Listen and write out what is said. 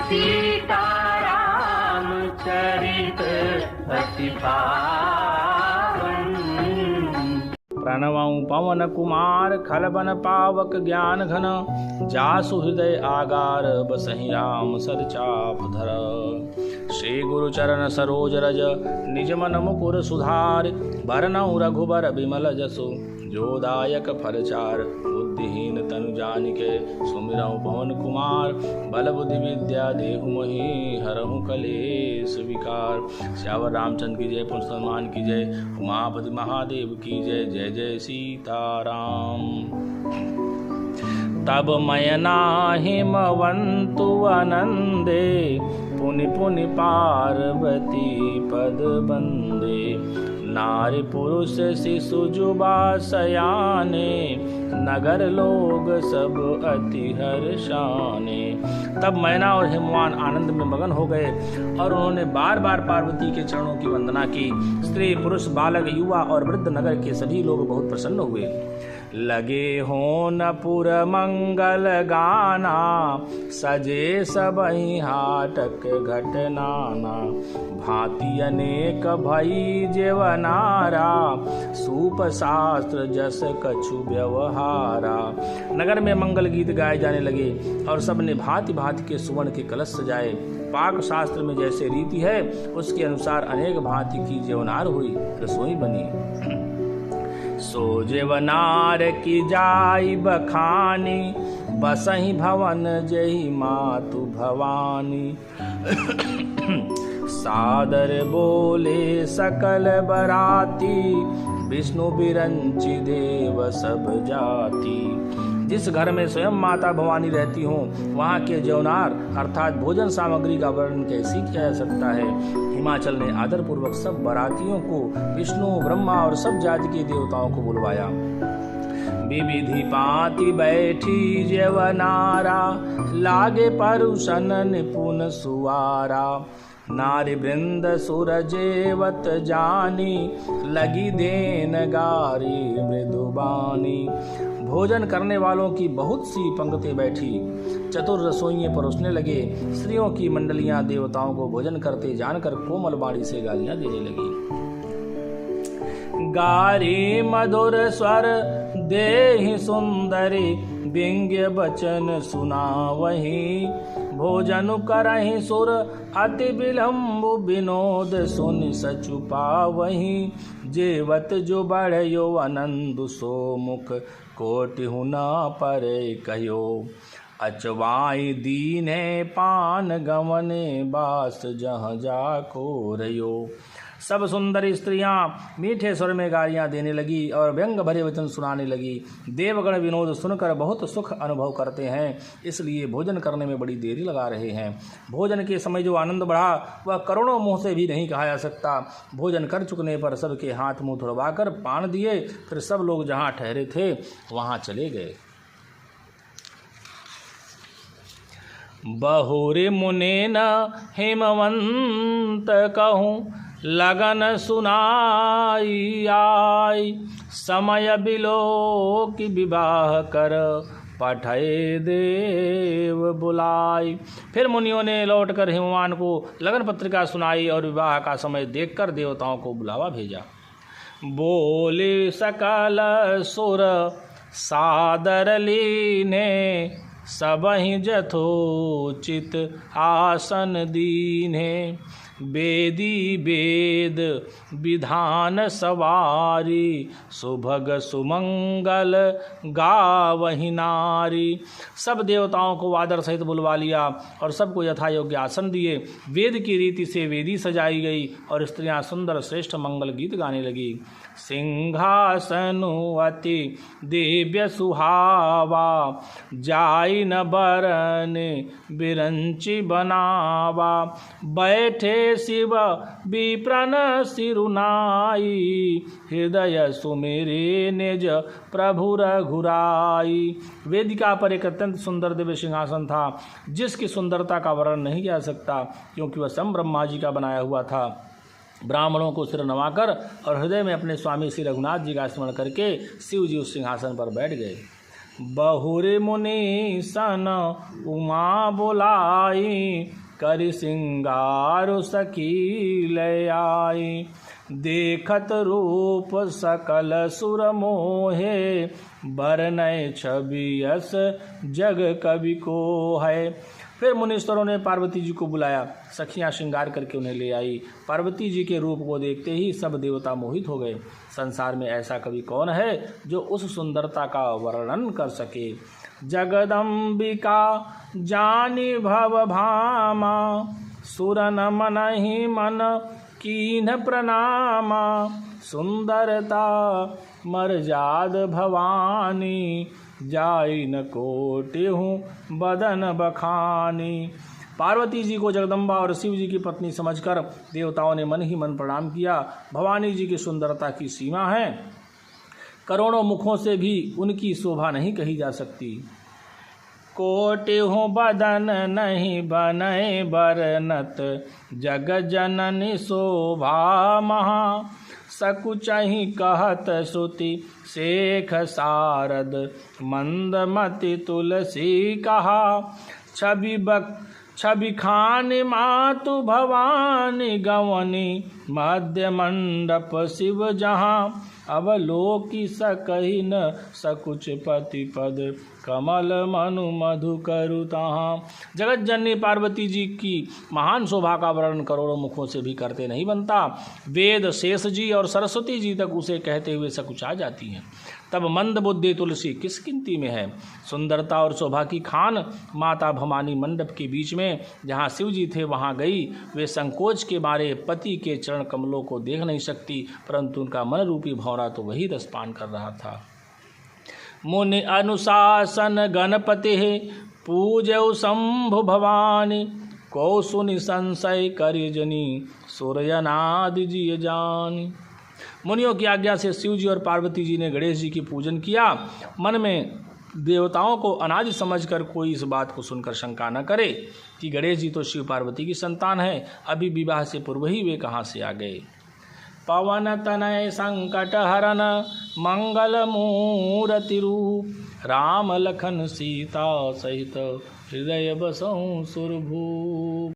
सीताराम चरित अति पावन। प्रणवं पवन कुमार खलबन पावक ज्ञान घन, जासु हृदय आगार बसहि राम सर चाप धर। श्री गुरु चरण सरोज रज निज मन मुकुर सुधार, बरनउँ रघुबर बिमल जसु जो दायक फलचार। बुद्धिहीन तनु जानिके सुमिरउँ पवन कुमार, बल बुद्धि विद्या देहु मोहि हरहु कलेश विकार। श्यावर रामचंद्र की जय, पुरुष हनुमान की जय, उमापति महादेव की जय। जय जय सीताराम। तब मयना हिमवंतु आनंदे, पुनि पुनि पार्वती पद बंदे। नारी पुरुष शिशु जुबा सयाने, नगर लोग सब अति हर्षाने। तब मैना और हिमवान आनंद में मगन हो गए और उन्होंने बार बार पार्वती के चरणों की वंदना की। स्त्री पुरुष बालक युवा और वृद्ध नगर के सभी लोग बहुत प्रसन्न हुए। लगे होन पुर मंगल गाना, सजे सबहि हाटक घटनाना। भांति अनेक भई जेवनारा, सूप शास्त्र जस कछु व्यवहारा। नगर में मंगल गीत गाए जाने लगे और सबने भांति भांति के सुवर्ण के कलश सजाए। पाक शास्त्र में जैसे रीति है उसके अनुसार अनेक भांति की जेवनार हुई, रसोई बनी। सो जेवनार की जाई बखानी, बसहि भवन जहि मातु भवानी। सादर बोले सकल बराती, विष्णु बिरंचि देव सब जाति। जिस घर में स्वयं माता भवानी रहती हों वहाँ के जौनार अर्थात भोजन सामग्री का वर्णन कैसे किया जा सकता है। हिमाचल ने आदरपूर्वक सब बारातियों को विष्णु ब्रह्मा और सब जाति के देवताओं को बुलवाया। विविधि पाति बैठी जेवनारा, लागे परुषन निपुण सुवारा। नारी वृंद सुरजेवत जानी, लगी देन गारी मृदुबानी। भोजन करने वालों की बहुत सी पंक्ति बैठी, चतुर रसोइये परोसने लगे। स्त्रियों की मंडलियां देवताओं को भोजन करते जानकर कोमल बाणी से गालियां देने लगी। गारी मधुर स्वर देहि सुंदरी, व्यंग्य बचन सुनावहि। भोजन करहि सुर अति विलम्ब, विनोद सुनि सचु पावहि। जेवत जो बढ़यो आनंद सो मुख, कोटि हुना परे कहो। अचवाई दीने पान गवने, बास जहाँ जाको रयो। सब सुंदर स्त्रियां मीठे स्वर में गालियां देने लगी और व्यंग भरे वचन सुनाने लगी। देवगण विनोद सुनकर बहुत सुख अनुभव करते हैं, इसलिए भोजन करने में बड़ी देरी लगा रहे हैं। भोजन के समय जो आनंद बढ़ा वह करोड़ों मुँह से भी नहीं कहा जा सकता। भोजन कर चुकने पर सबके हाथ मुँह धुलवाकर पान दिए, फिर सब लोग जहाँ ठहरे थे वहाँ चले गए। बहुरे मुने न हेमवंत कहूँ, लगन सुनाई आई। समय बिलो की विवाह कर, पठय देव बुलाई। फिर मुनियों ने लौटकर हिमवान को लगन पत्रिका सुनाई और विवाह का समय देखकर देवताओं को बुलावा भेजा। बोले सकल सुर सादर लीने, सबहि जथोचित आसन दीन्हे। वेदी वेद विधान सवारी, सुभग सुमंगल गावहि नारी। सब देवताओं को आदर सहित बुलवा लिया और सबको यथा योग्य आसन दिए। वेद की रीति से वेदी सजाई गई और स्त्रियां सुंदर श्रेष्ठ मंगल गीत गाने लगी। सिंहासनु अति दिव्य सुहावा, जाई न बरन बिरंचि बनावा। बैठे शिव विप्रन सिरुनाई, हृदय सुमेरे निज प्रभु रघुराई। वेदिका पर एक अत्यंत सुंदर दिव्य सिंहासन था, जिसकी सुंदरता का वर्णन नहीं किया जा सकता, क्योंकि वह स्वयं ब्रह्मा जी का बनाया हुआ था। ब्राह्मणों को सिर नवाकर और हृदय में अपने स्वामी श्री रघुनाथ जी का स्मरण करके शिव जी उस सिंहासन पर बैठ गए। बहुरे मुनि सन उमा बोलाई, करि सिंगार सखी ले आई। देखत रूप सकल सुर मोहे, बरनय छवि यस जग कवि को है। फिर मुनीश्वरों ने पार्वती जी को बुलाया, सखियां श्रृंगार करके उन्हें ले आई। पार्वती जी के रूप को देखते ही सब देवता मोहित हो गए। संसार में ऐसा कवि कौन है जो उस सुंदरता का वर्णन कर सके। जगदम्बिका जानी भव भामा, सुरन मनहि मन कीन्ह प्रणामा। सुंदरता मर्याद भवानी, जाई न कोटि हूँ बदन बखानी। पार्वती जी को जगदम्बा और शिव जी की पत्नी समझकर देवताओं ने मन ही मन प्रणाम किया। भवानी जी की सुंदरता की सीमा है, करोड़ों मुखों से भी उनकी शोभा नहीं कही जा सकती। कोटि हूँ बदन नहीं बनय बरनत, जग जननी शोभा महा। सकुचहि कहत श्रुति शेख सारद, मंदमति तुलसी कहा। छवि खान मातु भवानी, गवनी मध्य मंडप शिव जहाँ। अवलोकी सकहि न सकुच पति पद, कमल मनु मधु करु तहाँ। जगत जननी पार्वती जी की महान शोभा का वर्णन करोड़ों मुखों से भी करते नहीं बनता। वेद शेष जी और सरस्वती जी तक उसे कहते हुए सकुचा जाती हैं। तब मंद बुद्धि तुलसी किस गिनती में है। सुंदरता और शोभा की खान माता भवानी मंडप के बीच में जहाँ शिव जी थे वहाँ गई। वे संकोच के मारे पति के चरण कमलों को देख नहीं सकती, परंतु उनका मन रूपी भौरा तो वही रसपान कर रहा था। मुनि अनुशासन गणपति पूजौ शंभु भवानी, को सुनि संशय करिजनी, सूर्यनादि जी जानी। मुनियों की आज्ञा से शिव जी और पार्वती जी ने गणेश जी की पूजन किया। मन में देवताओं को अनाज समझकर कोई इस बात को सुनकर शंका न करे कि गणेश जी तो शिव पार्वती की संतान है, अभी विवाह से पूर्व ही वे कहाँ से आ गए। पवन तनय संकट हरन, मंगल मूर्ति रूप। राम लखन सीता सहित, हृदय बसहु सुरभूप।